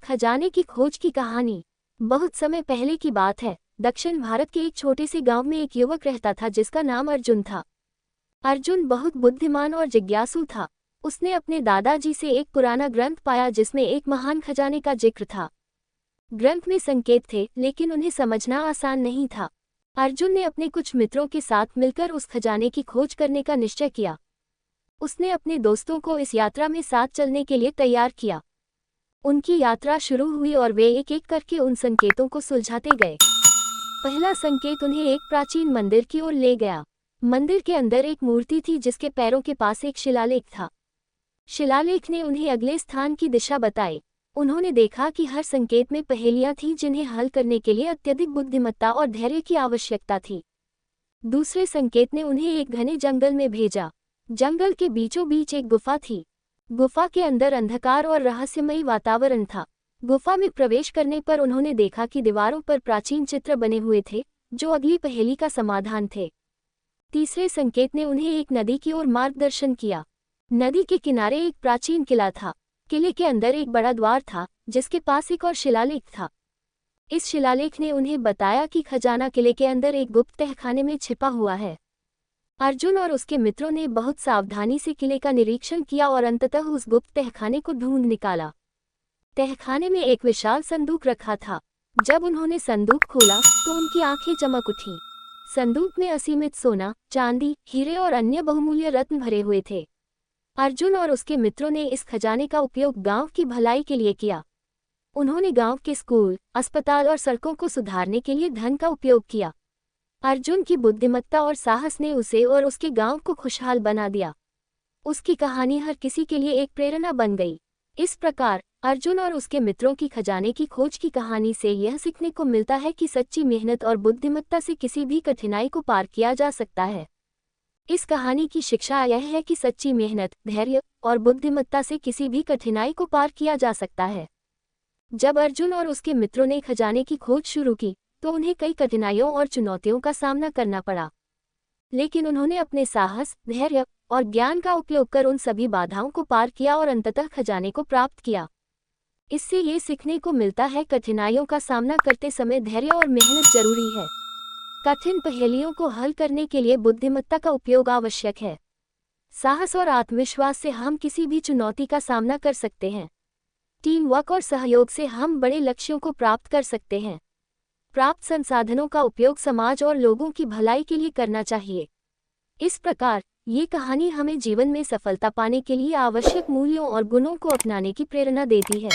खजाने की खोज की कहानी। बहुत समय पहले की बात है। दक्षिण भारत के एक छोटे से गांव में एक युवक रहता था जिसका नाम अर्जुन था। अर्जुन बहुत बुद्धिमान और जिज्ञासु था। उसने अपने दादाजी से एक पुराना ग्रंथ पाया जिसमें एक महान खजाने का जिक्र था। ग्रंथ में संकेत थे लेकिन उन्हें समझना आसान नहीं था। अर्जुन ने अपने कुछ मित्रों के साथ मिलकर उस खजाने की खोज करने का निश्चय किया। उसने अपने दोस्तों को इस यात्रा में साथ चलने के लिए तैयार किया। उनकी यात्रा शुरू हुई और वे एक एक करके उन संकेतों को सुलझाते गए। पहला संकेत उन्हें एक प्राचीन मंदिर की ओर ले गया। मंदिर के अंदर एक मूर्ति थी जिसके पैरों के पास एक शिलालेख था। शिलालेख ने उन्हें अगले स्थान की दिशा बताई। उन्होंने देखा कि हर संकेत में पहेलियां थीं जिन्हें हल करने के लिए अत्यधिक बुद्धिमत्ता और धैर्य की आवश्यकता थी। दूसरे संकेत ने उन्हें एक घने जंगल में भेजा। जंगल के बीचों बीच एक गुफा थी। गुफा के अंदर अंधकार और रहस्यमयी वातावरण था। गुफा में प्रवेश करने पर उन्होंने देखा कि दीवारों पर प्राचीन चित्र बने हुए थे जो अगली पहेली का समाधान थे। तीसरे संकेत ने उन्हें एक नदी की ओर मार्गदर्शन किया। नदी के किनारे एक प्राचीन किला था। किले के अंदर एक बड़ा द्वार था जिसके पास एक और शिलालेख था। इस शिलालेख ने उन्हें बताया कि खजाना किले के अंदर एक गुप्त तहखाने में छिपा हुआ है। अर्जुन और उसके मित्रों ने बहुत सावधानी से किले का निरीक्षण किया और अंततः उस गुप्त तहखाने को ढूंढ निकाला। तहखाने में एक विशाल संदूक रखा था। जब उन्होंने संदूक खोला तो उनकी आंखें चमक उठीं। संदूक में असीमित सोना, चांदी, हीरे और अन्य बहुमूल्य रत्न भरे हुए थे। अर्जुन और उसके मित्रों ने इस खजाने का उपयोग गांव की भलाई के लिए किया। उन्होंने गांव के स्कूल, अस्पताल और सड़कों को सुधारने के लिए धन का उपयोग किया। अर्जुन की बुद्धिमत्ता और साहस ने उसे और उसके गांव को खुशहाल बना दिया। उसकी कहानी हर किसी के लिए एक प्रेरणा बन गई। इस प्रकार अर्जुन और उसके मित्रों की खजाने की खोज की कहानी से यह सीखने को मिलता है कि सच्ची मेहनत और बुद्धिमत्ता से किसी भी कठिनाई को पार किया जा सकता है। इस कहानी की शिक्षा यह है कि सच्ची मेहनत, धैर्य और बुद्धिमत्ता से किसी भी कठिनाई को पार किया जा सकता है। जब अर्जुन और उसके मित्रों ने खजाने की खोज शुरू की तो उन्हें कई कठिनाइयों और चुनौतियों का सामना करना पड़ा, लेकिन उन्होंने अपने साहस, धैर्य और ज्ञान का उपयोग कर उन सभी बाधाओं को पार किया और अंततः खजाने को प्राप्त किया। इससे ये सीखने को मिलता है कठिनाइयों का सामना करते समय धैर्य और मेहनत जरूरी है। कठिन पहेलियों को हल करने के लिए बुद्धिमत्ता का उपयोग आवश्यक है। साहस और आत्मविश्वास से हम किसी भी चुनौती का सामना कर सकते हैं। टीम वर्क और सहयोग से हम बड़े लक्ष्यों को प्राप्त कर सकते हैं। प्राप्त संसाधनों का उपयोग समाज और लोगों की भलाई के लिए करना चाहिए। इस प्रकार ये कहानी हमें जीवन में सफलता पाने के लिए आवश्यक मूल्यों और गुणों को अपनाने की प्रेरणा देती है।